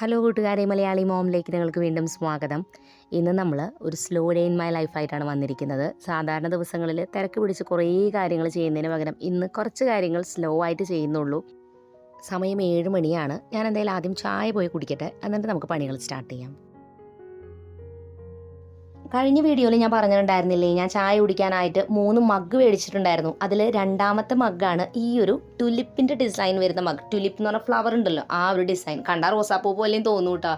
Hello കൂട്ടുകാരെ, മലയാളി മോമിലേക്ക് നിങ്ങൾക്ക് വീണ്ടും സ്വാഗതം. ഇന്ന് നമ്മൾ ഒരു സ്ലോ ഡേ ഇൻ മൈ ലൈഫായിട്ടാണ് വന്നിരിക്കുന്നത്. സാധാരണ ദിവസങ്ങളിൽ തിരക്ക് പിടിച്ച് കുറേ കാര്യങ്ങൾ ചെയ്യുന്നതിന് പകരം ഇന്ന് കുറച്ച് കാര്യങ്ങൾ സ്ലോ ആയിട്ട് ചെയ്യുന്നുള്ളൂ. സമയം 7 മണിയാണ്. ഞാൻ എന്തായാലും ആദ്യം ചായ പോയി കുടിക്കട്ടെ, എന്നിട്ട് നമുക്ക് പണികൾ സ്റ്റാർട്ട് ചെയ്യാം. കഴിഞ്ഞ വീഡിയോയിൽ ഞാൻ പറഞ്ഞിട്ടുണ്ടായിരുന്നില്ലേ, ഞാൻ ചായ കുടിക്കാനായിട്ട് 3 മഗ് മേടിച്ചിട്ടുണ്ടായിരുന്നു. അതിൽ രണ്ടാമത്തെ മഗ്ഗാണ് ഈ ഒരു ടുലിപ്പിൻ്റെ ഡിസൈൻ വരുന്ന മഗ്. ടുലിപ്പ് എന്ന് പറഞ്ഞ ഫ്ലവർ ഉണ്ടല്ലോ, ആ ഒരു ഡിസൈൻ കണ്ടാൽ റോസാപ്പൂ പോലെയും തോന്നും കേട്ടോ.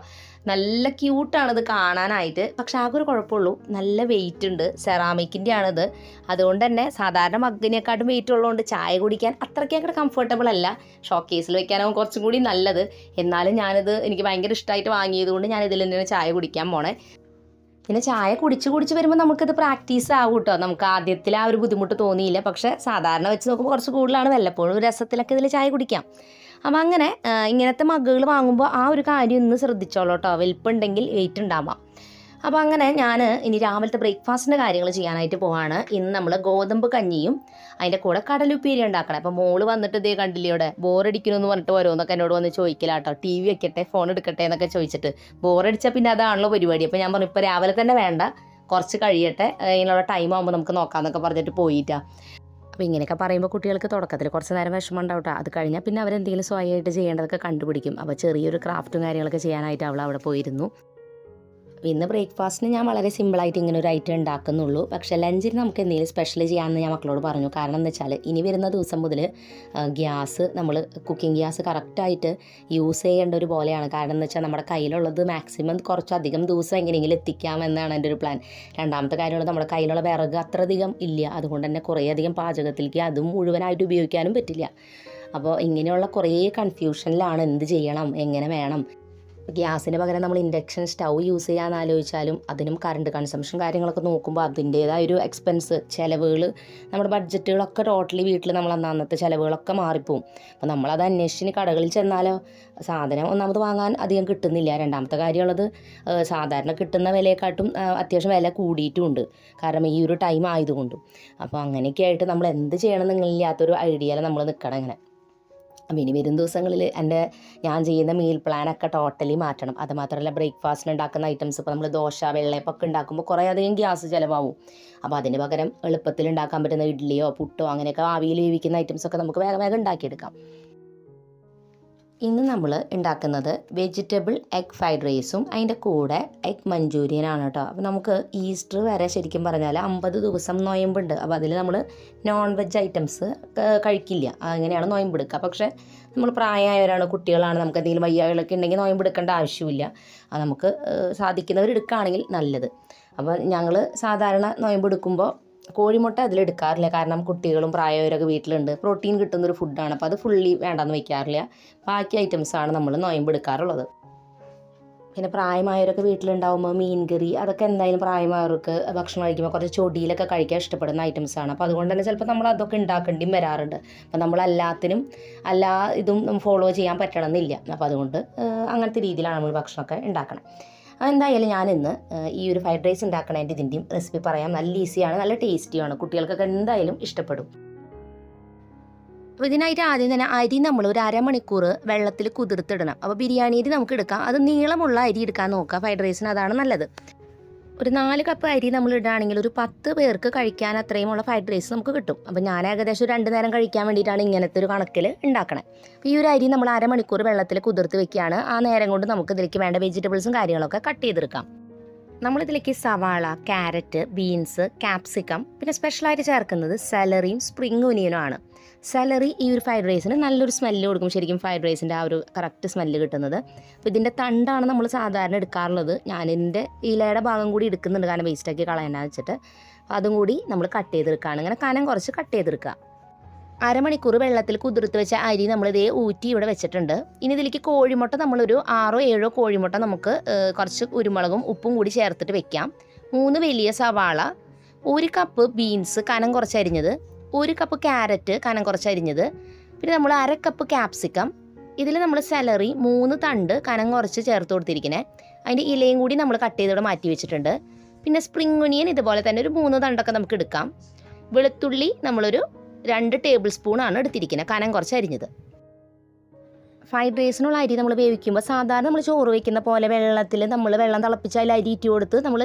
നല്ല ക്യൂട്ടാണിത് കാണാനായിട്ട്. പക്ഷെ ആകെ ഒരു കുഴപ്പമുള്ളൂ, നല്ല വെയിറ്റ് ഉണ്ട്. സെറാമിക്കിൻ്റെ ആണിത്. അതുകൊണ്ട് തന്നെ സാധാരണ മഗ്ഗിനെക്കാട്ടും വെയിറ്റ് ഉള്ളതുകൊണ്ട് ചായ കുടിക്കാൻ അത്രയ്ക്ക് അങ്ങോട്ട് കംഫർട്ടബിൾ അല്ല. ഷോക്കേസിൽ വെക്കാനാവും കുറച്ചും കൂടി നല്ലത്. എന്നാലും ഞാനിത് എനിക്ക് ഭയങ്കര ഇഷ്ടമായിട്ട് വാങ്ങിയത് കൊണ്ട് ഞാൻ ഇതിൽ തന്നെയാണ് ചായ കുടിക്കാൻ പോണേ. പിന്നെ ചായ കുടിച്ച് വരുമ്പോൾ നമുക്കിത് പ്രാക്ടീസ് ആവും കേട്ടോ. നമുക്ക് ആദ്യത്തിൽ ആ ഒരു ബുദ്ധിമുട്ട് തോന്നിയില്ല. പക്ഷേ സാധാരണ വെച്ച് നോക്കുമ്പോൾ കുറച്ച് കൂടുതലാണ്. വല്ലപ്പോഴും രസത്തിലൊക്കെ ഇതിൽ ചായ കുടിക്കാം. അപ്പം അങ്ങനെ ഇങ്ങനത്തെ മഗ്ഗുകൾ വാങ്ങുമ്പോൾ ആ ഒരു കാര്യം ഒന്ന് ശ്രദ്ധിച്ചോളൂ കേട്ടോ. വലിപ്പമുണ്ടെങ്കിൽ വെയിറ്റ് ഉണ്ടാവാം. അപ്പോൾ അങ്ങനെ ഞാൻ ഇനി രാവിലത്തെ ബ്രേക്ക്ഫാസ്റ്റിൻ്റെ കാര്യങ്ങൾ ചെയ്യാനായിട്ട് പോവാണ്. ഇന്ന് നമ്മൾ ഗോതമ്പ് കഞ്ഞിയും അതിൻ്റെ കൂടെ കടലുപ്പേരി ഉണ്ടാക്കണം. അപ്പോൾ മോള് വന്നിട്ട് ഇതേ കണ്ടില്ലേ, ഇവിടെ ബോറടിക്കണമെന്ന് പറഞ്ഞിട്ട് വരുമെന്നൊക്കെ എന്നോട് വന്ന് ചോദിക്കില്ല കേട്ടോ. ടി വി വെക്കട്ടെ, ഫോൺ എടുക്കട്ടെ എന്നൊക്കെ ചോദിച്ചിട്ട്. ബോറടിച്ചാൽ പിന്നെ അതാണല്ലോ പരിപാടി. അപ്പോൾ ഞാൻ പറഞ്ഞു ഇപ്പോൾ രാവിലെ തന്നെ വേണ്ട, കുറച്ച് കഴിയട്ടെ, അതിനുള്ള ടൈം ആകുമ്പോൾ നമുക്ക് നോക്കാമെന്നൊക്കെ പറഞ്ഞിട്ട് പോയിട്ടാ. അപ്പോൾ ഇങ്ങനെയൊക്കെ പറയുമ്പോൾ കുട്ടികൾക്ക് തുടക്കത്തിൽ കുറച്ച് നേരം വിഷമം ഉണ്ടാവും കേട്ടോ. അത് കഴിഞ്ഞാൽ പിന്നെ അവരെന്തെങ്കിലും സ്വയമായിട്ട് ചെയ്യേണ്ടതൊക്കെ കണ്ടുപിടിക്കും. അപ്പോൾ ചെറിയൊരു ക്രാഫ്റ്റും കാര്യങ്ങളൊക്കെ ചെയ്യാനായിട്ട് അവൾ അവിടെ പോയിരുന്നു. ഇന്ന് ബ്രേക്ക്ഫാസ്റ്റിന് ഞാൻ വളരെ സിമ്പിളായിട്ട് ഇങ്ങനെ ഒരു ഐറ്റം ഉണ്ടാക്കുന്നുള്ളൂ. പക്ഷേ ലഞ്ചിന് നമുക്ക് എന്തെങ്കിലും സ്പെഷ്യൽ ചെയ്യാമെന്ന് ഞാൻ മക്കളോട് പറഞ്ഞു. കാരണം എന്താ വെച്ചാൽ ഇനി വരുന്ന ദിവസം മുതൽ ഗ്യാസ്, നമ്മൾ കുക്കിംഗ് ഗ്യാസ് കറക്റ്റായിട്ട് യൂസ് ചെയ്യേണ്ട ഒരു പോലെയാണ്. കാരണം എന്ന് വെച്ചാൽ നമ്മുടെ കയ്യിലുള്ളത് മാക്സിമം കുറച്ചധികം ദിവസം എങ്ങനെയെങ്കിലും എത്തിക്കാമെന്നാണ് എൻ്റെ ഒരു പ്ലാൻ. രണ്ടാമത്തെ കാര്യമുള്ളത്, നമ്മുടെ കയ്യിലുള്ള വിറക് അത്രയധികം ഇല്ല. അതുകൊണ്ട് തന്നെ കുറേയധികം പാചകത്തിലേക്ക് അതും മുഴുവനായിട്ട് ഉപയോഗിക്കാനും പറ്റില്ല. അപ്പോൾ ഇങ്ങനെയുള്ള കുറേ കൺഫ്യൂഷനിലാണ് എന്ത് ചെയ്യണം, എങ്ങനെ വേണം. ഗ്യാസിന് പകരം നമ്മൾ ഇൻഡക്ഷൻ സ്റ്റൗ യൂസ് ചെയ്യാമെന്ന് ആലോചിച്ചാലും അതിനും കറണ്ട് കൺസംഷൻ കാര്യങ്ങളൊക്കെ നോക്കുമ്പോൾ അതിൻ്റേതായൊരു എക്സ്പെൻസ്, ചിലവുകൾ, നമ്മുടെ ബഡ്ജറ്റുകളൊക്കെ ടോട്ടലി വീട്ടിൽ നമ്മൾ അന്നത്തെ ചിലവുകളൊക്കെ മാറിപ്പോവും. അപ്പോൾ നമ്മളത് അന്വേഷിച്ച് കടകളിൽ ചെന്നാലോ സാധനം ഒന്നാമത് വാങ്ങാൻ അധികം കിട്ടുന്നില്ല. രണ്ടാമത്തെ കാര്യമുള്ളത്, സാധാരണ കിട്ടുന്ന വിലയെക്കാട്ടും അത്യാവശ്യം വില കൂടിയിട്ടുമുണ്ട്. കാരണം ഈ ഒരു ടൈം ആയതുകൊണ്ടും. അപ്പോൾ അങ്ങനെയൊക്കെ ആയിട്ട് നമ്മൾ എന്ത് ചെയ്യണമെന്നില്ലാത്തൊരു ഐഡിയയിൽ നമ്മൾ നിൽക്കണം ഇങ്ങനെ. അപ്പോൾ ഇനി വരും ദിവസങ്ങളിൽ ഞാൻ ചെയ്യുന്ന മീൽ പ്ലാനൊക്കെ ടോട്ടലി മാറ്റണം. അതുമാത്രമല്ല, ബ്രേക്ക്ഫാസ്റ്റിന് ഉണ്ടാക്കുന്ന ഐറ്റംസ് ഇപ്പോൾ നമ്മൾ ദോശ, വെള്ളയപ്പൊക്കെ ഉണ്ടാക്കുമ്പോൾ കുറേ അധികം ഗ്യാസ് ചിലവാകും. അപ്പോൾ അതിന് പകരം എളുപ്പത്തിൽ ഉണ്ടാക്കാൻ പറ്റുന്ന ഇഡ്ഡലിയോ പുട്ടോ അങ്ങനെയൊക്കെ ആവിയിൽ വേവിക്കുന്ന ഐറ്റംസൊക്കെ നമുക്ക് വേഗം വേഗം ഉണ്ടാക്കിയെടുക്കാം. ഇന്ന് നമ്മൾ ഉണ്ടാക്കുന്നത് വെജിറ്റബിൾ എഗ് ഫ്രൈഡ് റൈസും അതിൻ്റെ കൂടെ എഗ് മഞ്ചൂരിയനാണ് കേട്ടോ. അപ്പോൾ നമുക്ക് ഈസ്റ്റർ വരെ ശരിക്കും പറഞ്ഞാൽ 50 ദിവസം നൊയമ്പുണ്ട്. അപ്പോൾ അതിൽ നമ്മൾ നോൺ വെജ് ഐറ്റംസ് കഴിക്കില്ല. അങ്ങനെയാണ് നൊയമ്പെടുക്കുക. പക്ഷേ നമ്മൾ പ്രായമായവരാണ്, കുട്ടികളാണ്, നമുക്ക് എന്തെങ്കിലും വയ്യാകളൊക്കെ ഉണ്ടെങ്കിൽ നൊയമ്പെടുക്കേണ്ട ആവശ്യമില്ല. അത് നമുക്ക് സാധിക്കുന്നവരെടുക്കുകയാണെങ്കിൽ നല്ലത്. അപ്പോൾ ഞങ്ങൾ സാധാരണ നൊയമ്പെടുക്കുമ്പോൾ കോഴിമുട്ട അതിലെടുക്കാറില്ല. കാരണം കുട്ടികളും പ്രായമായവരൊക്കെ വീട്ടിലുണ്ട്. പ്രോട്ടീൻ കിട്ടുന്നൊരു ഫുഡാണ്. അപ്പോൾ അത് ഫുള്ളി വേണ്ടെന്ന് വയ്ക്കാറില്ല. ബാക്കി ഐറ്റംസാണ് നമ്മൾ നൊയമ്പെടുക്കാറുള്ളത്. പിന്നെ പ്രായമായവരൊക്കെ വീട്ടിലുണ്ടാകുമ്പോൾ മീൻകറി അതൊക്കെ എന്തായാലും പ്രായമായവർക്ക് ഭക്ഷണം കഴിക്കുമ്പോൾ കുറച്ച് ചൊടിയിലൊക്കെ കഴിക്കാൻ ഇഷ്ടപ്പെടുന്ന ഐറ്റംസാണ്. അപ്പോൾ അതുകൊണ്ട് തന്നെ ചിലപ്പോൾ നമ്മൾ അതൊക്കെ ഉണ്ടാക്കേണ്ടിയും വരാറുണ്ട്. അപ്പോൾ നമ്മളെല്ലാത്തിനും എല്ലാ ഇതും ഫോളോ ചെയ്യാൻ പറ്റണമെന്നില്ല. അപ്പോൾ അതുകൊണ്ട് അങ്ങനത്തെ രീതിയിലാണ് നമ്മൾ ഭക്ഷണമൊക്കെ ഉണ്ടാക്കണം. എന്തായാലും ഞാനിന്ന് ഈ ഒരു ഫ്രൈഡ് റൈസ് ഉണ്ടാക്കണതിൻ്റെ ഇതിൻ്റെയും റെസിപ്പി പറയാം. നല്ല ഈസിയാണ്, നല്ല ടേസ്റ്റിയാണ്, കുട്ടികൾക്കൊക്കെ എന്തായാലും ഇഷ്ടപ്പെടും. അപ്പോൾ ഇതിനായിട്ട് ആദ്യം തന്നെ അരി നമ്മൾ ഒരു അരമണിക്കൂർ വെള്ളത്തിൽ കുതിർത്തിടണം. അപ്പോൾ ബിരിയാണി അരി നമുക്ക് എടുക്കാം. അത് നീളമുള്ള അരി എടുക്കാൻ നോക്കുക. ഫ്രൈഡ് റൈസിന് അതാണ് നല്ലത്. ഒരു 4 കപ്പ് അരി നമ്മൾ ഇടുകയാണെങ്കിൽ ഒരു 10 പേർക്ക് കഴിക്കാൻ അത്രയുമുള്ള ഫ്രൈഡ് റൈസ് നമുക്ക് കിട്ടും. അപ്പോൾ ഞാൻ ഏകദേശം 2 നേരം കഴിക്കാൻ വേണ്ടിയിട്ടാണ് ഇങ്ങനത്തെ ഒരു കണക്കിൽ ഉണ്ടാക്കണേ. അപ്പോൾ ഈ ഒരു അരി നമ്മൾ അരമണിക്കൂർ വെള്ളത്തിൽ കുതിർത്ത് വെക്കുകയാണ്. ആ നേരം കൊണ്ട് നമുക്ക് ഇതിലേക്ക് വേണ്ട വെജിറ്റബിൾസും കാര്യങ്ങളൊക്കെ കട്ട് ചെയ്തെടുക്കാം. നമ്മളിതിലേക്ക് സവാള, ക്യാരറ്റ്, ബീൻസ്, ക്യാപ്സിക്കം, പിന്നെ സ്പെഷ്യലായിട്ട് ചേർക്കുന്നത് സെലറിയും സ്പ്രിംഗ് ഒനിയനും ആണ്. സെലറി ഈ ഒരു ഫ്രൈഡ് റൈസിന് നല്ലൊരു സ്മെല്ല് കൊടുക്കും. ശരിക്കും ഫ്രൈഡ് റൈസിൻ്റെ ആ ഒരു കറക്റ്റ് സ്മെല്ല് കിട്ടുന്നത്. അപ്പോൾ ഇതിൻ്റെ തണ്ടാണ് നമ്മൾ സാധാരണ എടുക്കാറുള്ളത്. ഞാനിതിൻ്റെ ഇലയുടെ ഭാഗം കൂടി എടുക്കുന്നുണ്ട്, കാരണം വേസ്റ്റാക്കി കളയാനാന്ന് വെച്ചിട്ട്. അതും കൂടി നമ്മൾ കട്ട് ചെയ്തെടുക്കുകയാണ്. ഇങ്ങനെ കനം കുറച്ച് കട്ട് ചെയ്തെടുക്കുക. അരമണിക്കൂർ വെള്ളത്തിൽ കുതിർത്ത് വെച്ച അരി നമ്മളിതേ ഊറ്റി ഇവിടെ വെച്ചിട്ടുണ്ട്. ഇനി ഇതിലേക്ക് കോഴിമുട്ട നമ്മളൊരു 6 7 കോഴിമുട്ട നമുക്ക് കുറച്ച് കുരുമുളകും ഉപ്പും കൂടി ചേർത്തിട്ട് വെക്കാം. 3 വലിയ സവാള, 1 കപ്പ് ബീൻസ് കനം കുറച്ച് അരിഞ്ഞത്, 1 കപ്പ് ക്യാരറ്റ് കനം കുറച്ച് അരിഞ്ഞത്, പിന്നെ നമ്മൾ 1/2 കപ്പ് ക്യാപ്സിക്കം. ഇതിൽ നമ്മൾ സെലറി 3 തണ്ട് കനം കുറച്ച് ചേർത്ത് കൊടുത്തിരിക്കുന്നത്. അതിൻ്റെ ഇലയും കൂടി നമ്മൾ കട്ട് ചെയ്തിവിടെ മാറ്റി വെച്ചിട്ടുണ്ട്. പിന്നെ സ്പ്രിംഗ് ഒനിയൻ ഇതുപോലെ തന്നെ ഒരു 3 തണ്ടൊക്കെ നമുക്ക് എടുക്കാം. വെളുത്തുള്ളി നമ്മളൊരു 2 ടേബിൾ സ്പൂണാണ് എടുത്തിരിക്കുന്നത്, കനം കുറച്ച് അരിഞ്ഞത്. ഫ്രൈഡ് റൈസിനുള്ള അരി നമ്മൾ വേവിക്കുമ്പോൾ സാധാരണ നമ്മൾ ചോറ് വയ്ക്കുന്ന പോലെ വെള്ളത്തിൽ നമ്മൾ വെള്ളം തിളപ്പിച്ച് അതിൽ അരി ഇട്ട് കൊടുത്ത് നമ്മൾ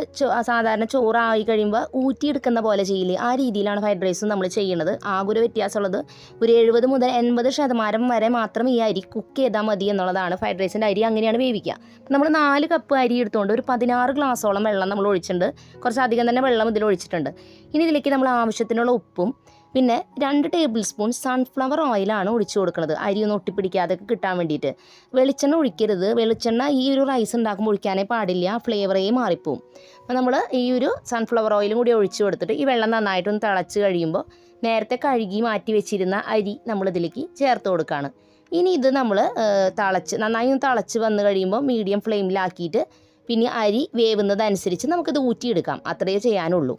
സാധാരണ ചോറായി കഴിയുമ്പോൾ ഊറ്റിയെടുക്കുന്ന പോലെ ചെയ്യില്ലേ, ആ രീതിയിലാണ് ഫ്രൈഡ് റൈസ് നമ്മൾ ചെയ്യുന്നത്. ആകെ ഒരു വ്യത്യാസമുള്ളത് ഒരു 70 മുതൽ 80% വരെ മാത്രം ഈ അരി കുക്ക് ചെയ്താൽ മതി എന്നുള്ളതാണ്. ഫ്രൈഡ് റൈസിൻ്റെ അരി അങ്ങനെയാണ് വേവിക്കുക. നമ്മൾ 4 കപ്പ് അരി എടുത്തുകൊണ്ട് ഒരു 16 ഗ്ലാസോളം വെള്ളം നമ്മൾ ഒഴിച്ചിട്ടുണ്ട്. കുറച്ചധികം തന്നെ വെള്ളം ഇതിൽ ഒഴിച്ചിട്ടുണ്ട്. ഇനി ഇതിലേക്ക് നമ്മൾ ആവശ്യത്തിനുള്ള ഉപ്പും പിന്നെ 2 ടേബിൾ സ്പൂൺ സൺഫ്ലവർ ഓയിലാണ് ഒഴിച്ചു കൊടുക്കുന്നത്, അരി ഒന്ന് ഒട്ടിപ്പിടിക്കാതെ കിട്ടാൻ വേണ്ടിയിട്ട്. വെളിച്ചെണ്ണ ഒഴിക്കരുത്. വെളിച്ചെണ്ണ ഈ ഒരു റൈസ് ഉണ്ടാക്കുമ്പോൾ ഒഴിക്കാനേ പാടില്ല, ഫ്ലേവറേ മാറിപ്പോവും. അപ്പോൾ നമ്മൾ ഈ ഒരു സൺഫ്ലവർ ഓയിലും കൂടി ഒഴിച്ചു കൊടുത്തിട്ട് ഈ വെള്ളം നന്നായിട്ടൊന്ന് തിളച്ച് കഴിയുമ്പോൾ നേരത്തെ കഴുകി മാറ്റി വെച്ചിരുന്ന അരി നമ്മളിതിലേക്ക് ചേർത്ത് കൊടുക്കുകയാണ്. ഇനി ഇത് നമ്മൾ നന്നായി ഒന്ന് തിളച്ച് വന്ന് കഴിയുമ്പോൾ മീഡിയം ഫ്ലെയിമിലാക്കിയിട്ട് പിന്നെ അരി വേവുന്നതനുസരിച്ച് നമുക്കിത് ഊറ്റിയെടുക്കാം, അത്രയേ ചെയ്യാനുള്ളൂ.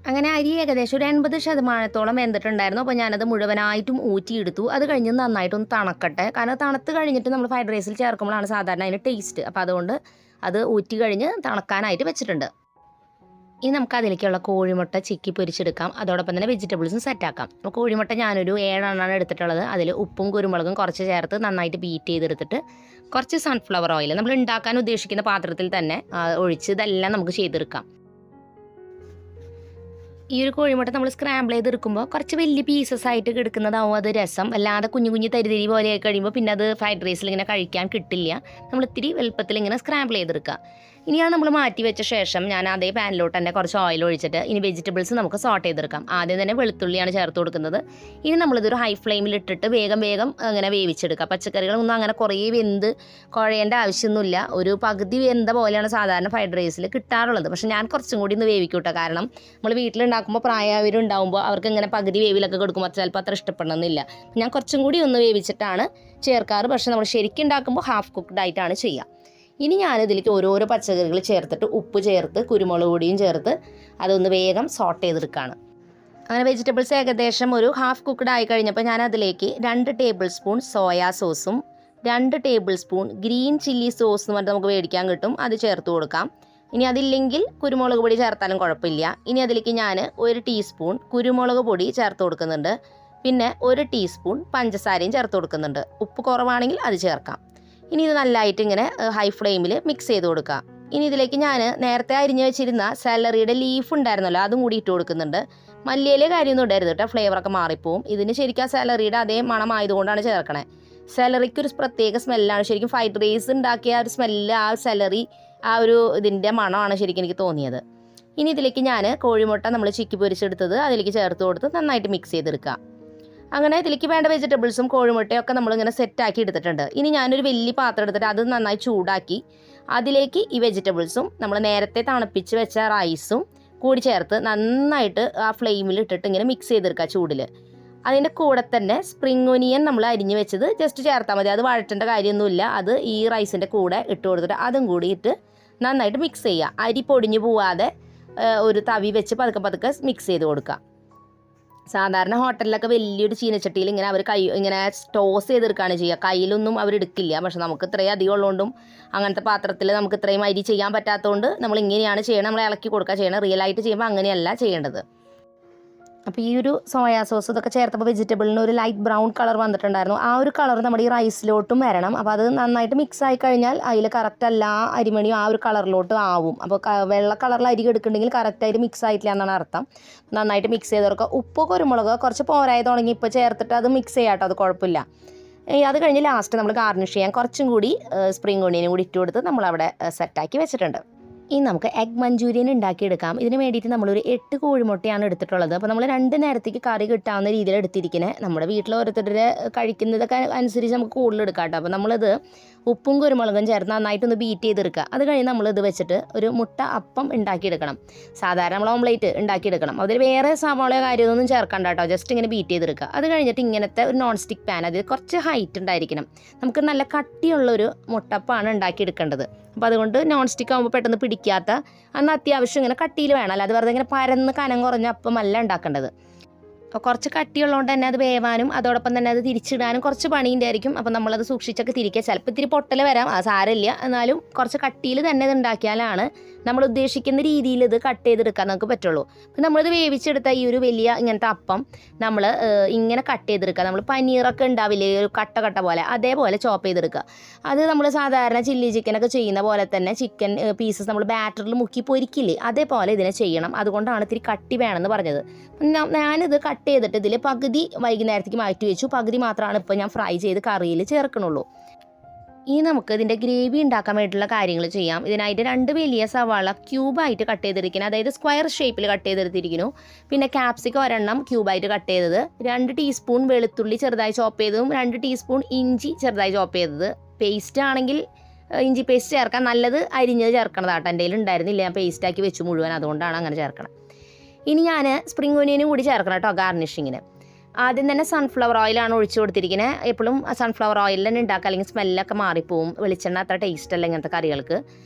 അങ്ങനെ അരി ഏകദേശം ഒരു 80% വെന്തിട്ടുണ്ടായിരുന്നു. അപ്പോൾ ഞാനത് മുഴുവനായിട്ടും ഊറ്റിയെടുത്തു. അത് കഴിഞ്ഞ് നന്നായിട്ടൊന്ന് തണക്കട്ടെ, കാരണം തണുത്ത് കഴിഞ്ഞിട്ട് നമ്മൾ ഫ്രൈഡ് റൈസിൽ ചേർക്കുമ്പോഴാണ് സാധാരണ അതിന് ടേസ്റ്റ്. അപ്പോൾ അതുകൊണ്ട് അത് ഊറ്റി കഴിഞ്ഞ് തണുക്കാനായിട്ട് വെച്ചിട്ടുണ്ട്. ഇനി നമുക്ക് അതിലേക്കുള്ള കോഴിമുട്ട ചിക്കി പൊരിച്ചെടുക്കാം. അതോടൊപ്പം തന്നെ വെജിറ്റബിൾസും സെറ്റാക്കാം. അപ്പോൾ കോഴിമുട്ട ഞാനൊരു 7 എണ്ണമാണ് എടുത്തിട്ടുള്ളത്. അതിൽ ഉപ്പും കുരുമുളകും കുറച്ച് ചേർത്ത് നന്നായിട്ട് ബീറ്റ് ചെയ്തെടുത്തിട്ട് കുറച്ച് സൺഫ്ലവർ ഓയിൽ നമ്മൾ ഉണ്ടാക്കാൻ ഉദ്ദേശിക്കുന്ന പാത്രത്തിൽ തന്നെ ഒഴിച്ച് ഇതെല്ലാം നമുക്ക് ചെയ്തെടുക്കാം. ഈ ഒരു കോഴിമുട്ട നമ്മൾ സ്ക്രാമ്പിൾ ചെയ്തെടുക്കുമ്പോൾ കുറച്ച് വലിയ പീസസ് ആയിട്ട് കിടക്കുന്നതാവും അത് രസം. അല്ലാതെ കുഞ്ഞു കുഞ്ഞു തരിതരി പോലെ ആയി കഴിയുമ്പോൾ പിന്നെ അത് ഫ്രൈഡ് റൈസിൽ ഇങ്ങനെ കഴിക്കാൻ കിട്ടില്ല. നമ്മൾ ഇത്തിരി വലുപ്പത്തിൽ ഇങ്ങനെ സ്ക്രാമ്പിൾ ചെയ്തെടുക്കുക. ഇനി അത് നമ്മൾ മാറ്റി വെച്ച ശേഷം ഞാൻ അതേ പാനിലോട്ട് തന്നെ കുറച്ച് ഓയിൽ ഒഴിച്ചിട്ട് ഇനി വെജിറ്റബിൾസ് നമുക്ക് സോട്ട് ചെയ്തെടുക്കാം. ആദ്യം തന്നെ വെളുത്തുള്ളിയാണ് ചേർത്ത് കൊടുക്കുന്നത്. ഇനി നമ്മളിതൊരു ഹൈ ഫ്ലെയിമിൽ ഇട്ടിട്ട് വേഗം അങ്ങനെ വേവിച്ചെടുക്കുക. പച്ചക്കറികളൊന്നും അങ്ങനെ കുറേ വെന്ത് കുഴയേണ്ട ആവശ്യമൊന്നുമില്ല. ഒരു പകുതി വെന്ത പോലെയാണ് സാധാരണ ഫ്രൈഡ് റൈസിൽ കിട്ടാറുള്ളത്. പക്ഷേ ഞാൻ കുറച്ചും കൂടി ഒന്ന് വേവിക്കൂട്ടോ, കാരണം നമ്മൾ വീട്ടിലുണ്ടാക്കുമ്പോൾ പ്രായമായവരുണ്ടാകുമ്പോൾ അവർക്ക് ഇങ്ങനെ പകുതി വേവിലൊക്കെ കൊടുക്കുമ്പോൾ ചിലപ്പോൾ അത്ര ഇഷ്ടപ്പെടണമെന്നില്ല. ഞാൻ കുറച്ചും കൂടി ഒന്ന് വേവിച്ചിട്ടാണ് ചേർക്കാറ്. പക്ഷേ നമ്മൾ ശരിക്കും ഉണ്ടാക്കുമ്പോൾ ഹാഫ് കുക്ക്ഡ് ആയിട്ടാണ് ചെയ്യുക. ഇനി ഞാനിതിലേക്ക് ഓരോരോ പച്ചക്കറികൾ ചേർത്തിട്ട് ഉപ്പ് ചേർത്ത് കുരുമുളക് പൊടിയും ചേർത്ത് അതൊന്ന് വേഗം സോട്ട് ചെയ്തെടുക്കുകയാണ്. അങ്ങനെ വെജിറ്റബിൾസ് ഏകദേശം ഒരു ഹാഫ് കുക്ക്ഡ് ആയി കഴിഞ്ഞപ്പോൾ ഞാൻ അതിലേക്ക് 2 ടേബിൾ സ്പൂൺ സോയാ സോസും 2 table spoon green chilli sauce എന്ന് പറഞ്ഞിട്ട് നമുക്ക് മേടിക്കാൻ കിട്ടും, അത് ചേർത്ത് കൊടുക്കാം. ഇനി അതില്ലെങ്കിൽ കുരുമുളക് പൊടി ചേർത്താലും കുഴപ്പമില്ല. ഇനി അതിലേക്ക് ഞാൻ 1 ടീസ്പൂൺ കുരുമുളക് പൊടി ചേർത്ത് കൊടുക്കുന്നുണ്ട്. പിന്നെ 1 ടീസ്പൂൺ പഞ്ചസാരയും ചേർത്ത് കൊടുക്കുന്നുണ്ട്. ഉപ്പ് കുറവാണെങ്കിൽ അത് ചേർക്കാം. ഇനി ഇത് നല്ലതായിട്ട് ഇങ്ങനെ ഹൈ ഫ്ലെയിമിൽ മിക്സ് ചെയ്ത് കൊടുക്കുക. ഇനി ഇതിലേക്ക് ഞാൻ നേരത്തെ അരിഞ്ഞ് വെച്ചിരുന്ന സാലറിയുടെ ലീഫ് ഉണ്ടായിരുന്നല്ലോ, അതും കൂടി ഇട്ട് കൊടുക്കുന്നുണ്ട്. മല്ലിയിലെ കാര്യമൊന്നും ഇടരുത് കേട്ടോ, ഫ്ലേവറൊക്കെ മാറിപ്പോവും. ഇതിന് ശരിക്കും ആ സാലറിയുടെ അതേ മണമായതുകൊണ്ടാണ് ചേർക്കണേ. സാലറിക്ക് ഒരു പ്രത്യേക സ്മെല്ലാണ് ശരിക്കും. ഫ്രൈഡ് റൈസ് ഉണ്ടാക്കിയ ഒരു സ്മെല്ല്, ആ സാലറി ആ ഒരു ഇതിൻ്റെ മണമാണ് ശരിക്കും എനിക്ക് തോന്നിയത്. ഇനി ഇതിലേക്ക് ഞാൻ കോഴിമുട്ട നമ്മൾ ചിക്കി പൊരിച്ചെടുത്തത് അതിലേക്ക് ചേർത്ത് കൊടുത്ത് നന്നായിട്ട് മിക്സ് ചെയ്തെടുക്കുക. അങ്ങനെ ഇതിലേക്ക് വേണ്ട വെജിറ്റബിൾസും കോഴിമുട്ടയും ഒക്കെ നമ്മളിങ്ങനെ സെറ്റാക്കി എടുത്തിട്ടുണ്ട്. ഇനി ഞാനൊരു വലിയ പാത്രം എടുത്തിട്ട് അത് നന്നായി ചൂടാക്കി അതിലേക്ക് ഈ വെജിറ്റബിൾസും നമ്മൾ നേരത്തെ തണുപ്പിച്ച് വെച്ച റൈസും കൂടി ചേർത്ത് നന്നായിട്ട് ആ ഫ്ലെയിമിൽ ഇട്ടിട്ട് ഇങ്ങനെ മിക്സ് ചെയ്തെടുക്കുക ചൂടിൽ. അതിൻ്റെ കൂടെ തന്നെ സ്പ്രിംഗ് ഒനിയൻ നമ്മൾ അരിഞ്ഞ് വെച്ചത് ജസ്റ്റ് ചേർത്താൽ മതി, അത് വഴറ്റേണ്ട കാര്യമൊന്നുമില്ല. അത് ഈ റൈസിൻ്റെ കൂടെ ഇട്ട് കൊടുത്തിട്ട് അതും കൂടി ഇട്ട് നന്നായിട്ട് മിക്സ് ചെയ്യുക. അരി പൊടിഞ്ഞു പോവാതെ ഒരു തവി വെച്ച് പതുക്കെ മിക്സ് ചെയ്ത് കൊടുക്കുക. സാധാരണ ഹോട്ടലിലൊക്കെ വലിയൊരു ചീനച്ചട്ടിയിൽ ഇങ്ങനെ അവർ ഇങ്ങനെ ടോസ് ചെയ്തെടുക്കുകയാണ് ചെയ്യുക, കയ്യിലൊന്നും അവരെടുക്കില്ല. പക്ഷെ നമുക്ക് ഇത്രയും അധികം ഉള്ളതുകൊണ്ടും അങ്ങനത്തെ പാത്രത്തിൽ നമുക്ക് ഇത്രയും അരി ചെയ്യാൻ പറ്റാത്തതുകൊണ്ട് നമ്മൾ ഇങ്ങനെയാണ് ചെയ്യണം, നമ്മൾ ഇളക്കി കൊടുക്കുക ചെയ്യണം. റിയലായിട്ട് ചെയ്യുമ്പോൾ അങ്ങനെയല്ല ചെയ്യേണ്ടത്. അപ്പോൾ ഈ ഒരു സോയാ സോസ് ഇതൊക്കെ ചേർത്തപ്പോൾ വെജിറ്റബിളിന് ഒരു ലൈറ്റ് ബ്രൗൺ കളർ വന്നിട്ടുണ്ടായിരുന്നു. ആ ഒരു കളർ നമ്മുടെ ഈ റൈസിലോട്ടും വരണം. അപ്പോൾ അത് നന്നായിട്ട് മിക്സ് ആയി കഴിഞ്ഞാൽ അതിൽ കറക്റ്റ് എല്ലാ അരിമണിയും ആ ഒരു കളറിലോട്ട് ആവും. അപ്പോൾ വെള്ള കളറിൽ അരി എടുക്കുന്നുണ്ടെങ്കിൽ കറക്റ്റായിട്ട് മിക്സ് ആയിട്ടില്ല എന്നാണ് അർത്ഥം. നന്നായിട്ട് മിക്സ് ചെയ്ത് കൊടുക്കുക. ഉപ്പ് കുരുമുളക് കുറച്ച് പോരായി തുടങ്ങി ഇപ്പോൾ ചേർത്തിട്ട് അത് മിക്സ് ചെയ്യാട്ടോ, അത് കുഴപ്പമില്ല. അത് കഴിഞ്ഞ് ലാസ്റ്റ് നമ്മൾ ഗാർണിഷ് ചെയ്യാൻ കുറച്ചും കൂടി സ്പ്രിംഗ് ഒണിയനും കൂടി ഇട്ട് കൊടുത്ത് നമ്മളവിടെ സെറ്റാക്കി വെച്ചിട്ടുണ്ട്. ഇനി നമുക്ക് എഗ് മഞ്ചൂരിയൻ ഉണ്ടാക്കിയെടുക്കാം. ഇതിന് വേണ്ടിയിട്ട് നമ്മളൊരു 8 കോഴിമുട്ടയാണ് എടുത്തിട്ടുള്ളത്. അപ്പോൾ നമ്മൾ 2 നേരത്തേക്ക് കറി കിട്ടാവുന്ന രീതിയിൽ എടുത്തിരിക്കുന്നത്. നമ്മുടെ വീട്ടിൽ ഓരോരുത്തരുടെ കഴിക്കുന്നതൊക്കെ അനുസരിച്ച് നമുക്ക് കൂടുതൽ എടുക്കാം കേട്ടോ. അപ്പോൾ നമ്മളത് ഉപ്പും കുരുമുളകും ചേർത്ത് നന്നായിട്ടൊന്ന് ബീറ്റ് ചെയ്തെടുക്കുക. അത് കഴിഞ്ഞ് നമ്മളിത് വെച്ചിട്ട് ഒരു മുട്ട അപ്പം ഉണ്ടാക്കിയെടുക്കണം. സാധാരണ നമ്മൾ ഓംലേറ്റ് ഉണ്ടാക്കിയെടുക്കണം. അതിൽ വേറെ സവാളയോ കാര്യമൊന്നും ചേർക്കണ്ട കേട്ടോ, ജസ്റ്റ് ഇങ്ങനെ ബീറ്റ് ചെയ്തെടുക്കുക. അത് കഴിഞ്ഞിട്ട് ഇങ്ങനത്തെ ഒരു നോൺ സ്റ്റിക്ക് പാൻ, അതിൽ കുറച്ച് ഹൈറ്റ് ഉണ്ടായിരിക്കണം. നമുക്ക് നല്ല കട്ടിയുള്ളൊരു മുട്ടപ്പമാണ് ഉണ്ടാക്കിയെടുക്കേണ്ടത്. അപ്പോൾ അതുകൊണ്ട് നോൺ സ്റ്റിക്ക് ആകുമ്പോൾ പെട്ടെന്ന് പിടിക്കാത്ത, അന്ന് അത്യാവശ്യം ഇങ്ങനെ കട്ടിയിൽ വേണം, അല്ലാതെ വെറുതെ ഇങ്ങനെ പരന്ന് കനം കുറഞ്ഞ അപ്പമല്ല ഉണ്ടാക്കേണ്ടത്. അപ്പോൾ കുറച്ച് കട്ടിയുള്ളതുകൊണ്ട് തന്നെ അത് വേവാനും അതോടൊപ്പം തന്നെ അത് തിരിച്ചിടാനും കുറച്ച് പണിയുണ്ടായിരിക്കും. അപ്പോൾ നമ്മളത് സൂക്ഷിച്ചൊക്കെ തിരിക്കുക. ചിലപ്പോൾ ഇത്തിരി പൊട്ടൽ വരാം, അത് സാരമില്ല. എന്നാലും കുറച്ച് കട്ടിയിൽ തന്നെ ഇത് ഉണ്ടാക്കിയാലാണ് നമ്മൾ ഉദ്ദേശിക്കുന്ന രീതിയിൽ ഇത് കട്ട് ചെയ്തെടുക്കാൻ നമുക്ക് പറ്റുള്ളൂ. അപ്പോൾ നമ്മളിത് വേവിച്ചെടുത്ത ഈ ഒരു വലിയ ഇങ്ങനത്തെ അപ്പം നമ്മൾ ഇങ്ങനെ കട്ട് ചെയ്തെടുക്കുക. നമ്മൾ പനീറൊക്കെ ഉണ്ടാവില്ലേ ഒരു കട്ട കട്ട പോലെ, അതേപോലെ ചോപ്പ് ചെയ്തെടുക്കുക. അത് നമ്മൾ സാധാരണ ചില്ലി ചിക്കനൊക്കെ ചെയ്യുന്ന പോലെ തന്നെ ചിക്കൻ പീസസ് നമ്മൾ ബാറ്ററിൽ മുക്കി പൊരിക്കില്ലേ, അതേപോലെ ഇതിനെ ചെയ്യണം. അതുകൊണ്ടാണ് ഇത്തിരി കട്ടി വേണമെന്ന് പറഞ്ഞത്. ഞാനിത് കട്ട് ചെയ്തിട്ട് ഇതിൽ പകുതി വൈകുന്നേരത്തേക്ക് മാറ്റി വെച്ചു. പകുതി മാത്രമാണ് ഇപ്പോൾ ഞാൻ ഫ്രൈ ചെയ്ത് കറിയിൽ ചേർക്കണുള്ളൂ. ഇനി നമുക്ക് ഇതിൻ്റെ ഗ്രേവി ഉണ്ടാക്കാൻ വേണ്ടിയിട്ടുള്ള കാര്യങ്ങൾ ചെയ്യാം. ഇതിനായിട്ട് 2 വലിയ സവാള ക്യൂബായിട്ട് കട്ട് ചെയ്തെടുക്കണം, അതായത് സ്ക്വയർ ഷേപ്പിൽ കട്ട് ചെയ്തെടുത്തിരിക്കുന്നു. പിന്നെ ക്യാപ്സിക്കം 1 ക്യൂബായിട്ട് കട്ട് ചെയ്തത്, 2 ടീസ്പൂൺ വെളുത്തുള്ളി ചെറുതായി ചോപ്പ് ചെയ്തതും 2 ടീസ്പൂൺ ഇഞ്ചി ചെറുതായി ചോപ്പ് ചെയ്തത്. പേസ്റ്റ് ആണെങ്കിൽ ഇഞ്ചി പേസ്റ്റ് ചേർക്കാൻ, നല്ലത് അരിഞ്ഞത് ചേർക്കണതാട്ടോ. എൻ്റെ കയ്യിൽ ഉണ്ടായിരുന്നില്ല, ഞാൻ പേസ്റ്റാക്കി വെച്ചു മുഴുവൻ, അതുകൊണ്ടാണ് അങ്ങനെ ചേർക്കണം. ഇനി ഞാൻ സ്പ്രിംഗ് ഒനിയനും കൂടി ചേർക്കണം കേട്ടോ ഗാർണിഷിങ്ങിന്. ആദ്യം തന്നെ സൺഫ്ലവർ ഓയിലാണ് ഒഴിച്ചു കൊടുത്തിരിക്കുന്നത്. എപ്പോഴും സൺഫ്ലവർ ഓയിൽ തന്നെ ഉണ്ടാക്കുക, അല്ലെങ്കിൽ സ്മെല്ലൊക്കെ മാറിപ്പോവും. വെളിച്ചെണ്ണ അത്ര ടേസ്റ്റ് അല്ല ഇങ്ങനത്തെ കറികൾക്ക്.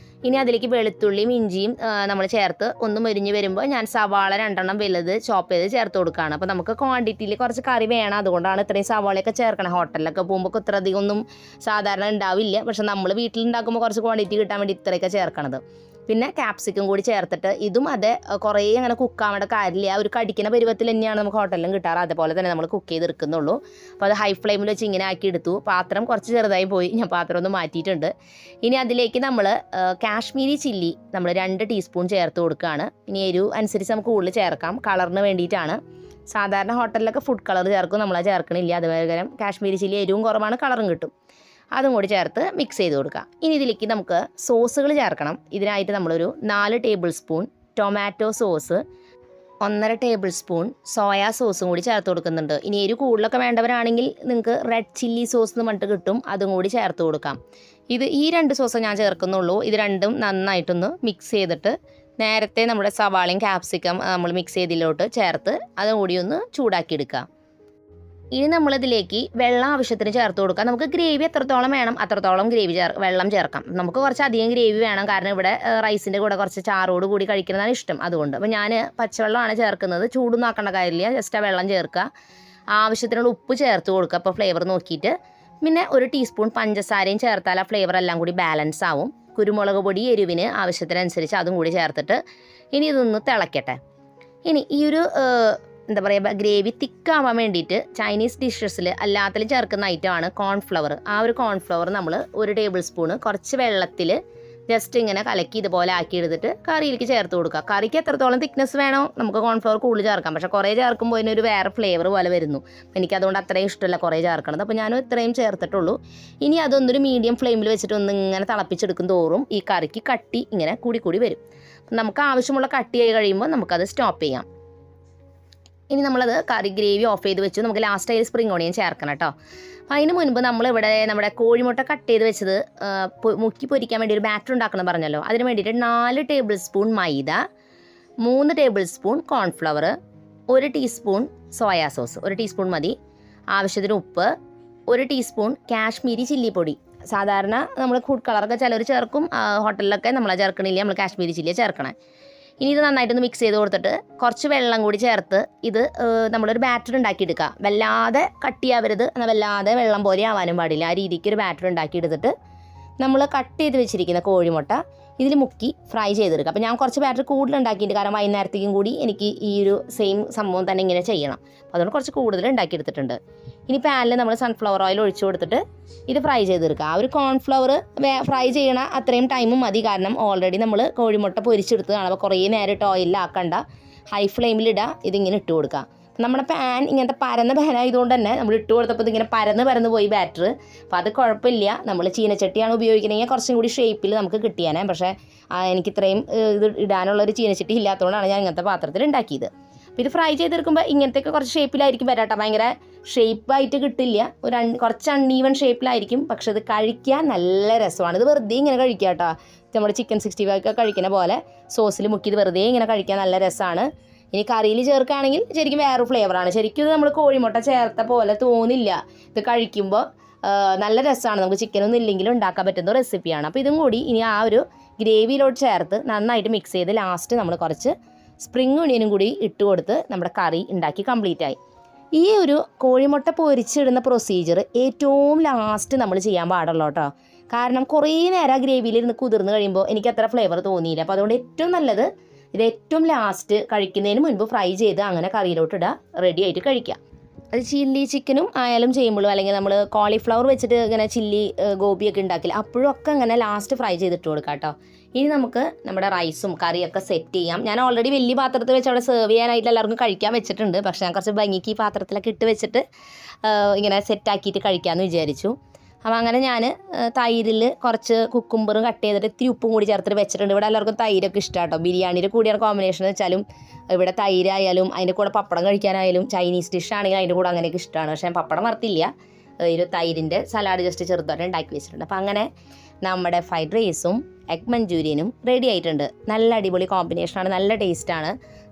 ഇനി അതിലേക്ക് വെളുത്തുള്ളിയും ഇഞ്ചിയും നമ്മൾ ചേർത്ത് ഒന്ന് മൊരിഞ്ഞ് വരുമ്പോൾ ഞാൻ സവാള 2 വലുത് ചോപ്പ് ചെയ്ത് ചേർത്ത് കൊടുക്കുകയാണ്. അപ്പോൾ നമുക്ക് ക്വാണ്ടിറ്റിയിൽ കുറച്ച് കറി വേണം, അതുകൊണ്ടാണ് ഇത്രയും സവാളയൊക്കെ ചേർക്കണം. ഹോട്ടലിലൊക്കെ പോകുമ്പോൾ ഇത്ര അധികം ഒന്നും സാധാരണ ഉണ്ടാവില്ല, പക്ഷെ നമ്മൾ വീട്ടിലുണ്ടാക്കുമ്പോൾ കുറച്ച് ക്വാണ്ടിറ്റി കിട്ടാൻ വേണ്ടി ഇത്രയൊക്കെ ചേർക്കണത്. പിന്നെ ക്യാപ്സിക്കം കൂടി ചേർത്തിട്ട് ഇതും അതെ കുറേ അങ്ങനെ കുക്കാവേണ്ട കാര്യമില്ല. ഒരു കടിക്കുന്ന പരുവത്തിൽ തന്നെയാണ് നമുക്ക് ഹോട്ടലിലും കിട്ടാറ്, അതുപോലെ തന്നെ നമ്മൾ കുക്ക് ചെയ്തെടുക്കുന്നുള്ളൂ. അപ്പോൾ അത് ഹൈ ഫ്ലെയിമിൽ വെച്ച് ഇങ്ങനെ ആക്കി എടുത്തു. പാത്രം കുറച്ച് ചെറുതായി പോയി, ഞാൻ പാത്രം ഒന്ന് മാറ്റിയിട്ടുണ്ട്. ഇനി അതിലേക്ക് നമ്മൾ കാശ്മീരി ചില്ലി നമ്മൾ 2 ടീസ്പൂൺ ചേർത്ത് കൊടുക്കുകയാണ്. ഇനി എരിവ് അനുസരിച്ച് നമുക്ക് കൂടുതൽ ചേർക്കാം, കളറിന് വേണ്ടിയിട്ടാണ്. സാധാരണ ഹോട്ടലിലൊക്കെ ഫുഡ് കളർ ചേർക്കും, നമ്മളത് ചേർക്കണില്ല. അത് പകരം കാശ്മീരി ചില്ലി എരിവും കുറവാണ്, കളറും കിട്ടും. അതും കൂടി ചേർത്ത് മിക്സ് ചെയ്ത് കൊടുക്കുക. ഇനി ഇതിലേക്ക് നമുക്ക് സോസുകൾ ചേർക്കണം. ഇതിനായിട്ട് നമ്മളൊരു 4 table spoon tomato sauce, 1.5 table spoon soya സോസും കൂടി ചേർത്ത് കൊടുക്കുന്നുണ്ട്. ഇനി എരിവ് കൂടുതലൊക്കെ വേണ്ടവരാണെങ്കിൽ നിങ്ങൾക്ക് റെഡ് ചില്ലി സോസ് എന്ന് പറഞ്ഞിട്ട് കിട്ടും, അതും കൂടി ചേർത്ത് കൊടുക്കാം. ഈ 2 സോസ് ഞാൻ ചേർക്കുന്നുള്ളൂ. ഇത് രണ്ടും നന്നായിട്ടൊന്ന് മിക്സ് ചെയ്തിട്ട് നേരത്തെ നമ്മുടെ സവാളയും ക്യാപ്സിക്കം നമ്മൾ മിക്സ് ചെയ്തതിലോട്ട് ചേർത്ത് അതും കൂടി ഒന്ന് ചൂടാക്കിയെടുക്കുക. ഇനി നമ്മളിതിലേക്ക് വെള്ളം ആവശ്യത്തിന് ചേർത്ത് കൊടുക്കാം. നമുക്ക് ഗ്രേവി എത്രത്തോളം വേണം അത്രത്തോളം വെള്ളം ചേർക്കാം. നമുക്ക് കുറച്ച് അധികം ഗ്രേവി വേണം, കാരണം ഇവിടെ റൈസിൻ്റെ കൂടെ കുറച്ച് ചാറോട് കൂടി കഴിക്കുന്നതാണ് ഇഷ്ടം. അതുകൊണ്ട് അപ്പോൾ ഞാൻ പച്ചവെള്ളമാണ് ചേർക്കുന്നത്. ചൂടൊന്നും ആക്കേണ്ട കാര്യമില്ല, ജസ്റ്റ് ആ വെള്ളം ചേർക്കുക. ആവശ്യത്തിനുള്ള ഉപ്പ് ചേർത്ത് കൊടുക്കുക അപ്പോൾ ഫ്ലേവർ നോക്കിയിട്ട്. പിന്നെ 1 ടീസ്പൂൺ പഞ്ചസാരയും ചേർത്താൽ ആ ഫ്ലേവർ എല്ലാം കൂടി ബാലൻസ് ആവും. കുരുമുളക് പൊടി എരിവിന് ആവശ്യത്തിനനുസരിച്ച് അതും കൂടി ചേർത്തിട്ട് ഇനി ഇതൊന്ന് തിളയ്ക്കട്ടെ. ഇനി ഈ ഒരു എന്താ പറയുക ഗ്രേവി തിക്കാവാൻ വേണ്ടിയിട്ട് ചൈനീസ് ഡിഷസിൽ എല്ലാത്തിലും ചേർക്കുന്ന ഐറ്റമാണ് കോൺഫ്ലവർ. ആ ഒരു കോൺഫ്ലവർ നമ്മൾ 1 ടേബിൾ സ്പൂണ് കുറച്ച് വെള്ളത്തിൽ ജസ്റ്റ് ഇങ്ങനെ കലക്കി ഇതുപോലെ ആക്കി എടുത്തിട്ട് കറിയിലേക്ക് ചേർത്ത് കൊടുക്കുക. കറിക്ക് എത്രത്തോളം തിക്നെസ് വേണോ നമുക്ക് കോൺഫ്ലവർ കൂടുതൽ ചേർക്കാം, പക്ഷേ കുറേ ചേർക്കുമ്പോൾ അതിനൊരു വേറെ ഫ്ലേവർ പോലെ വരുന്നു. എനിക്കതുകൊണ്ട് അത്രയും ഇഷ്ടമല്ല കുറേ ചേർക്കണത്, അപ്പോൾ ഞാനും ഇത്രയും ചേർത്തിട്ടുള്ളൂ. ഇനി അതൊന്നൊരു മീഡിയം ഫ്ലെയിമിൽ വെച്ചിട്ട് ഒന്ന് ഇങ്ങനെ തിളപ്പിച്ചെടുക്കും തോറും ഈ കറിക്ക് കട്ടി ഇങ്ങനെ കൂടി വരും. നമുക്ക് ആവശ്യമുള്ള കട്ടിയായി കഴിയുമ്പോൾ നമുക്കത് സ്റ്റോപ്പ് ചെയ്യാം. ഇനി നമ്മളത് ഗ്രേവി ഓഫ് ചെയ്ത് വെച്ചു. നമുക്ക് ലാസ്റ്റ് അതിൽ സ്പ്രിംഗ് ഓണിയൻ ചേർക്കണം കേട്ടോ. അപ്പോൾ അതിന് മുൻപ് നമ്മളിവിടെ നമ്മുടെ കോഴിമുട്ട കട്ട് ചെയ്ത് വെച്ചത് മുക്കി പൊരിക്കാൻ വേണ്ടി ഒരു ബാറ്റർ ഉണ്ടാക്കണം പറഞ്ഞല്ലോ. അതിന് വേണ്ടിയിട്ട് 4 ടേബിൾ സ്പൂൺ മൈദ, 3 table spoon cornflour, 1 teaspoon soya sauce, 1 teaspoon മതി, ആവശ്യത്തിന് ഉപ്പ്, 1 ടീസ്പൂൺ കാശ്മീരി ചില്ലി പൊടി. സാധാരണ നമ്മൾ ഫുഡ് കളറൊക്കെ ചിലർ ചേർക്കും, ഹോട്ടലിലൊക്കെ നമ്മളെ ചേർക്കണില്ല, നമ്മൾ കാശ്മീരി ചില്ലിയെ ചേർക്കണേ. ഇനി ഇത് നന്നായിട്ടൊന്ന് മിക്സ് ചെയ്ത് കൊടുത്തിട്ട് കുറച്ച് വെള്ളം കൂടി ചേർത്ത് ഇത് നമ്മളൊരു ബാറ്റർ ഉണ്ടാക്കിയെടുക്കുക. വല്ലാതെ കട്ടിയാവരുത്, എന്നാൽ വല്ലാതെ വെള്ളം പോലെ ആവാനും പാടില്ല. ആ രീതിക്ക് ഒരു ബാറ്റർ ഉണ്ടാക്കിയെടുത്തിട്ട് നമ്മൾ കട്ട് ചെയ്ത് വെച്ചിരിക്കുന്ന കോഴിമുട്ട ഇതിൽ മുക്കി ഫ്രൈ ചെയ്തെടുക്കുക. അപ്പോൾ ഞാൻ കുറച്ച് ബാറ്റർ കൂടുതൽ ഉണ്ടാക്കിയിട്ടുണ്ട്, കാരണം വൈകുന്നേരത്തേക്കും കൂടി എനിക്ക് ഈ ഒരു സെയിം സംഭവം തന്നെ ഇങ്ങനെ ചെയ്യണം. അപ്പോൾ അതുകൊണ്ട് കുറച്ച് കൂടുതൽ ഉണ്ടാക്കിയെടുത്തിട്ടുണ്ട്. ഇനി പാനിൽ നമ്മൾ സൺഫ്ലവർ ഓയിൽ ഒഴിച്ചു കൊടുത്തിട്ട് ഇത് ഫ്രൈ ചെയ്തെടുക്കുക. ആ ഒരു കോൺഫ്ലവർ ഫ്രൈ ചെയ്യണ അത്രയും ടൈമും മതി, കാരണം ഓൾറെഡി നമ്മൾ കോഴിമുട്ട പൊരിച്ചെടുത്തതാണ്. അപ്പോൾ കുറേ നേരിട്ട് ഓയിലാക്കണ്ട, ഹൈ ഫ്ലെയിമിലിടുക, ഇതിങ്ങനെ ഇട്ട് കൊടുക്കുക. നമ്മുടെ പാൻ ഇങ്ങനത്തെ പരന്ന പാനായതുകൊണ്ട് തന്നെ നമ്മൾ ഇട്ട് കൊടുത്തപ്പോൾ ഇതിങ്ങനെ പരന്ന് പോയി ബാറ്റർ. അപ്പോൾ അത് കുഴപ്പമില്ല, നമ്മൾ ചീനച്ചട്ടിയാണ് ഉപയോഗിക്കണമെങ്കിൽ കുറച്ചും കൂടി ഷേപ്പിൽ നമുക്ക് കിട്ടിയാനേ. പക്ഷേ എനിക്ക് ഇത്രയും ഇത് ഇടാനുള്ളൊരു ചീനച്ചട്ടി ഇല്ലാത്തതുകൊണ്ടാണ് ഞാൻ ഇങ്ങനത്തെ പാത്രത്തിൽ ഉണ്ടാക്കിയത്. അപ്പോൾ ഇത് ഫ്രൈ ചെയ്തെടുക്കുമ്പോൾ ഇങ്ങനത്തെയൊക്കെ കുറച്ച് ഷേപ്പിലായിരിക്കും വരാട്ടോ, ഭയങ്കര ഷേപ്പായിട്ട് കിട്ടില്ല, കുറച്ച് അൺഈവൻ ഷേപ്പിലായിരിക്കും. പക്ഷെ ഇത് കഴിക്കാൻ നല്ല രസമാണ്. ഇത് വെറുതെ ഇങ്ങനെ കഴിക്കുക കേട്ടോ, നമ്മുടെ ചിക്കൻ 65 ഒക്കെ കഴിക്കുന്ന പോലെ സോസിൽ മുക്കി ഇത് വെറുതെ ഇങ്ങനെ കഴിക്കാൻ നല്ല രസമാണ്. ഇനി കറിയിൽ ചേർക്കുകയാണെങ്കിൽ ശരിക്കും വേറൊരു ഫ്ലേവറാണ്. ശരിക്കും ഇത് നമ്മൾ കോഴിമുട്ട ചേർത്ത പോലെ തോന്നില്ല. ഇത് കഴിക്കുമ്പോൾ നല്ല രസമാണ്. നമുക്ക് ചിക്കനൊന്നും ഇല്ലെങ്കിലും ഉണ്ടാക്കാൻ പറ്റുന്ന റെസിപ്പിയാണ്. അപ്പോൾ ഇതും കൂടി ഇനി ആ ഒരു ഗ്രേവിയിലോട്ട് ചേർത്ത് നന്നായിട്ട് മിക്സ് ചെയ്ത് ലാസ്റ്റ് നമ്മൾ കുറച്ച് സ്പ്രിംഗ് ഒണിയനും കൂടി ഇട്ട് കൊടുത്ത് നമ്മുടെ കറി ഉണ്ടാക്കി കംപ്ലീറ്റ് ആയി. ഈ ഒരു കോഴിമുട്ട പൊരിച്ചിടുന്ന പ്രൊസീജിയർ ഏറ്റവും ലാസ്റ്റ് നമ്മൾ ചെയ്യാൻ പാടുള്ളൂ കേട്ടോ. കാരണം കുറേ നേരം ഗ്രേവിയിലിരുന്ന് കുതിർന്ന് കഴിയുമ്പോൾ എനിക്ക് അത്ര ഫ്ലേവർ തോന്നിയില്ല. അപ്പോൾ അതുകൊണ്ട് ഏറ്റവും നല്ലത് ഇത് ഏറ്റവും ലാസ്റ്റ് കഴിക്കുന്നതിന് മുൻപ് ഫ്രൈ ചെയ്ത് അങ്ങനെ കറിയിലോട്ട് ഇടുക, റെഡി ആയിട്ട് കഴിക്കുക. അത് ചില്ലി ചിക്കനും ആയാലും ചെയ്യുമ്പോഴും അല്ലെങ്കിൽ നമ്മൾ കോളിഫ്ലവർ വെച്ചിട്ട് ഇങ്ങനെ ചില്ലി ഗോപിയൊക്കെ ഉണ്ടാക്കില്ല, അപ്പോഴും ഒക്കെ അങ്ങനെ ലാസ്റ്റ് ഫ്രൈ ചെയ്തിട്ട് കൊടുക്കാം കേട്ടോ. ഇനി നമുക്ക് നമ്മുടെ റൈസും കറിയൊക്കെ സെറ്റ് ചെയ്യാം. ഞാൻ ഓൾറെഡി വലിയ പാത്രത്തിൽ വെച്ച് അവിടെ സെർവ് ചെയ്യാനായിട്ട് എല്ലാവർക്കും കഴിക്കാൻ വെച്ചിട്ടുണ്ട്. പക്ഷേ ഞാൻ കുറച്ച് ഭംഗിക്ക് ഈ പാത്രത്തിലൊക്കെ ഇട്ട് വെച്ചിട്ട് ഇങ്ങനെ സെറ്റാക്കിയിട്ട് കഴിക്കാമെന്ന് വിചാരിച്ചു. അപ്പോൾ അങ്ങനെ ഞാൻ തൈരിൽ കുറച്ച് കുക്കുംബറും കട്ട് ചെയ്തിട്ട് ഇത്തിരി ഉപ്പും കൂടി ചേർത്തിട്ട് വെച്ചിട്ടുണ്ട്. ഇവിടെ എല്ലാവർക്കും തൈരൊക്കെ ഇഷ്ടം കേട്ടോ. ബിരിയാണിയുടെ കൂടിയാണ് കോമ്പിനേഷൻ വെച്ചാലും ഇവിടെ തൈരായാലും അതിൻ്റെ കൂടെ പപ്പടം കഴിക്കാനായാലും ചൈനീസ് ഡിഷ് ആണെങ്കിൽ അതിൻ്റെ കൂടെ അങ്ങനെയൊക്കെ ഇഷ്ടമാണ്. പക്ഷേ ഞാൻ പപ്പടം വറുത്തില്ല, ഒരു തൈരിൻ്റെ സലാഡ് ജസ്റ്റ് ചെറുതായിട്ട് ഉണ്ടാക്കി വെച്ചിട്ടുണ്ട്. അപ്പോൾ അങ്ങനെ നമ്മുടെ ഫ്രൈഡ് റൈസും എഗ് മഞ്ചൂരിയനും റെഡി ആയിട്ടുണ്ട്. നല്ല അടിപൊളി കോമ്പിനേഷനാണ്, നല്ല ടേസ്റ്റാണ്,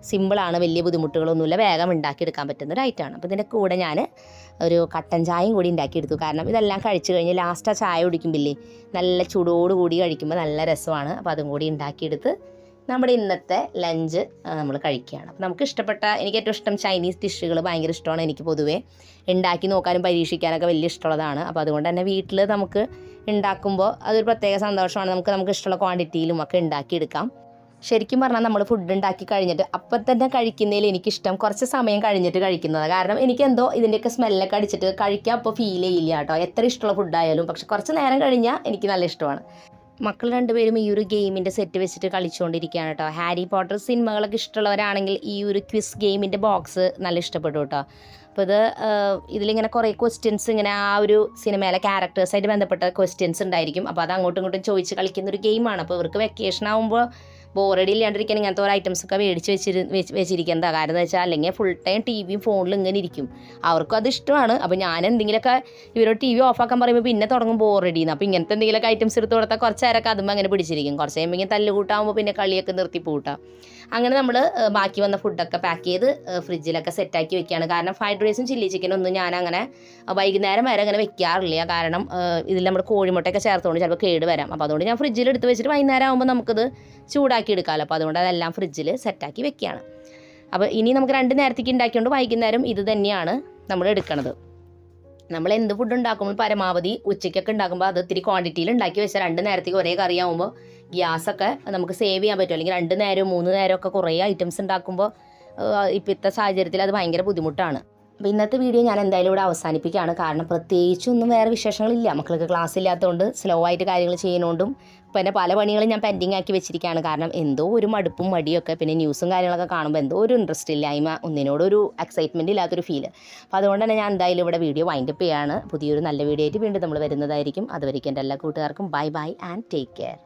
സിമ്പിളാണ്, വലിയ ബുദ്ധിമുട്ടുകളൊന്നുമില്ല, വേഗം ഉണ്ടാക്കിയെടുക്കാൻ പറ്റുന്ന ഒരു ഐറ്റമാണ്. അപ്പോൾ ഇതിൻ്റെ കൂടെ ഞാൻ ഒരു കട്ടൻ ചായയും കൂടി ഉണ്ടാക്കിയെടുത്തു. കാരണം ഇതെല്ലാം കഴിച്ച് കഴിഞ്ഞ് ലാസ്റ്റ് ആ ചായ കുടിക്കുമ്പില്ലേ നല്ല ചൂടോടുകൂടി കഴിക്കുമ്പോൾ നല്ല രസമാണ്. അപ്പോൾ അതും കൂടി ഉണ്ടാക്കിയെടുത്ത് നമ്മുടെ ഇന്നത്തെ ലഞ്ച് നമ്മൾ കഴിക്കുകയാണ്. അപ്പോൾ നമുക്ക് ഇഷ്ടപ്പെട്ട, എനിക്ക് ഏറ്റവും ഇഷ്ടം ചൈനീസ് ഡിഷുകൾ ഭയങ്കര ഇഷ്ടമാണ്. എനിക്ക് പൊതുവേ ഉണ്ടാക്കി നോക്കാനും പരീക്ഷിക്കാനൊക്കെ വലിയ ഇഷ്ടമുള്ളതാണ്. അപ്പോൾ അതുകൊണ്ട് തന്നെ വീട്ടിൽ നമുക്ക് ഉണ്ടാക്കുമ്പോൾ അതൊരു പ്രത്യേക സന്തോഷമാണ്. നമുക്ക് ഇഷ്ടമുള്ള ക്വാണ്ടിറ്റിയിലും ഒക്കെ ഉണ്ടാക്കിയെടുക്കാം. ശരിക്കും പറഞ്ഞാൽ നമ്മൾ ഫുഡ് ഉണ്ടാക്കി കഴിഞ്ഞിട്ട് അപ്പം തന്നെ കഴിക്കുന്നതിൽ എനിക്കിഷ്ടം കുറച്ച് സമയം കഴിഞ്ഞിട്ട് കഴിക്കുന്നതാണ്. കാരണം എനിക്കെന്തോ ഇതിൻ്റെയൊക്കെ സ്മെല്ലൊക്കെ അടിച്ചിട്ട് കഴിക്കാൻ അപ്പോൾ ഫീൽ ചെയ്യില്ല കേട്ടോ, എത്ര ഇഷ്ടമുള്ള ഫുഡായാലും. പക്ഷെ കുറച്ച് നേരം കഴിഞ്ഞാൽ എനിക്ക് നല്ല ഇഷ്ടമാണ്. മക്കൾ രണ്ടുപേരും ഈ ഒരു ഗെയിമിൻ്റെ സെറ്റ് വെച്ചിട്ട് കളിച്ചുകൊണ്ടിരിക്കുകയാണ് കേട്ടോ. ഹാരി പോട്ടർ സിനിമകളൊക്കെ ഇഷ്ടമുള്ളവരാണെങ്കിൽ ഈ ഒരു ക്വിസ് ഗെയിമിൻ്റെ ബോക്സ് നല്ല ഇഷ്ടപ്പെട്ടു കേട്ടോ. അപ്പോൾ ഇതിലിങ്ങനെ കുറേ ക്വസ്റ്റ്യൻസ് ഇങ്ങനെ ആ ഒരു സിനിമയിലെ ക്യാരക്ടേഴ്സായിട്ട് ബന്ധപ്പെട്ട ക്വസ്റ്റ്യൻസ് ഉണ്ടായിരിക്കും. അപ്പോൾ അത് അങ്ങോട്ടും ഇങ്ങോട്ടും ചോദിച്ച് കളിക്കുന്നൊരു ഗെയിമാണ്. അപ്പോൾ ഇവർക്ക് വെക്കേഷൻ ആകുമ്പോൾ ബോറടി ഇല്ലാണ്ടിരിക്കാൻ ഇങ്ങനത്തെ ഓരോ ഐറ്റംസൊക്കെ മേടിച്ച് വെച്ചിരിക്കുന്നതാണ്. കാരണം എന്താ വെച്ചാൽ അല്ലെങ്കിൽ ഫുൾ ടൈം ടി വിയും ഫോണിലും ഇങ്ങനെ ഇരിക്കും. അവർക്കും അത് ഇഷ്ടമാണ്. അപ്പോൾ ഞാൻ എന്തെങ്കിലുമൊക്കെ ഇവരോട് ടി വി ഓഫാക്കാൻ പറയുമ്പോൾ പിന്നെ തുടങ്ങും ബോറടിന്ന്. അപ്പോൾ ഇങ്ങനത്തെ എന്തെങ്കിലുമൊക്കെ ഐറ്റംസ് എടുത്ത് കൊടുത്താൽ കുറച്ച് നേരമൊക്കെ അതുമ്പോൾ അങ്ങനെ പിടിച്ചിരിക്കും. കുറച്ച് കഴിയുമ്പോൾ ഇങ്ങനെ തല്ലുകൂട്ടാകുമ്പോൾ പിന്നെ കളിയൊക്കെ നിർത്തി പൂട്ടാം. അങ്ങനെ നമ്മൾ ബാക്കി വന്ന ഫുഡൊക്കെ പാക്ക് ചെയ്ത് ഫ്രിഡ്ജിലൊക്കെ സെറ്റാക്കി വെക്കുകയാണ്. കാരണം ഫ്രൈഡ് റൈസും ചില്ലി ചിക്കനും ഒന്നും ഞാനങ്ങനെ വൈകുന്നേരം വരെ അങ്ങനെ വെക്കാറില്ല. കാരണം ഇതിൽ നമ്മൾ കോഴിമുട്ടയൊക്കെ ചേർത്തുകൊണ്ട് ചിലപ്പോൾ കേട് വരാം. അപ്പോൾ അതുകൊണ്ട് ഞാൻ ഫ്രിഡ്ജിൽ എടുത്ത് വെച്ചിട്ട് വൈകുന്നേരം ആകുമ്പോൾ നമുക്കത് ചൂടാക്കി എടുക്കാമല്ലോ. അപ്പോൾ അതുകൊണ്ട് അതെല്ലാം ഫ്രിഡ്ജിൽ സെറ്റാക്കി വെക്കുകയാണ്. അപ്പോൾ ഇനി നമുക്ക് 2 നേരത്തേക്ക് ഉണ്ടാക്കിയോണ്ട് വൈകുന്നേരം ഇത് തന്നെയാണ് നമ്മൾ എടുക്കുന്നത്. നമ്മൾ എന്ത് ഫുഡ് ഉണ്ടാക്കുമ്പോൾ പരമാവധി ഉച്ചയ്ക്കൊക്കെ ഉണ്ടാക്കുമ്പോൾ അത് ഇത്തിരി ക്വാണ്ടിറ്റിയിൽ ഉണ്ടാക്കി വെച്ചാൽ 2 നേരത്തേക്ക് ഒരേ കറിയാവുമ്പോൾ ഗ്യാസൊക്കെ നമുക്ക് സേവ് ചെയ്യാൻ പറ്റും. അല്ലെങ്കിൽ 2 നേരവും 3 നേരമൊക്കെ കുറേ ഐറ്റംസ് ഉണ്ടാക്കുമ്പോൾ ഇപ്പോഴത്തെ സാഹചര്യത്തിൽ അത് ഭയങ്കര ബുദ്ധിമുട്ടാണ്. അപ്പോൾ ഇന്നത്തെ വീഡിയോ ഞാൻ എന്തായാലും ഇവിടെ അവസാനിപ്പിക്കുകയാണ്. കാരണം പ്രത്യേകിച്ചൊന്നും വേറെ വിശേഷങ്ങളില്ല. മക്കൾക്ക് ക്ലാസ് ഇല്ലാത്തതുകൊണ്ട് സ്ലോ ആയിട്ട് കാര്യങ്ങൾ ചെയ്യുന്നതുകൊണ്ടും പിന്നെ പല പണികളും ഞാൻ പെൻഡിങ് ആക്കി വെച്ചിരിക്കുകയാണ്. കാരണം എന്തോ ഒരു മടുപ്പും മടിയൊക്കെ, പിന്നെ ന്യൂസും കാര്യങ്ങളൊക്കെ കാണുമ്പോൾ എന്തോ ഒരു ഇൻട്രസ്റ്റ് ഇല്ലായ്മ, ഒന്നിനോടൊരു എക്സൈറ്റ്മെൻറ്റ് ഇല്ലാത്തൊരു ഫീല്. അപ്പോൾ അതുകൊണ്ട് തന്നെ ഞാൻ എന്തായാലും ഇവിടെ വീഡിയോ വൈൻഡപ്പ് ചെയ്യുകയാണ്. പുതിയൊരു നല്ല വീഡിയോ ആയിട്ട് വീണ്ടും നമ്മൾ വരുന്നതായിരിക്കും. അതുവരെയ്ക്കും എൻ്റെ എല്ലാ കൂട്ടുകാർക്കും bye bye and take care.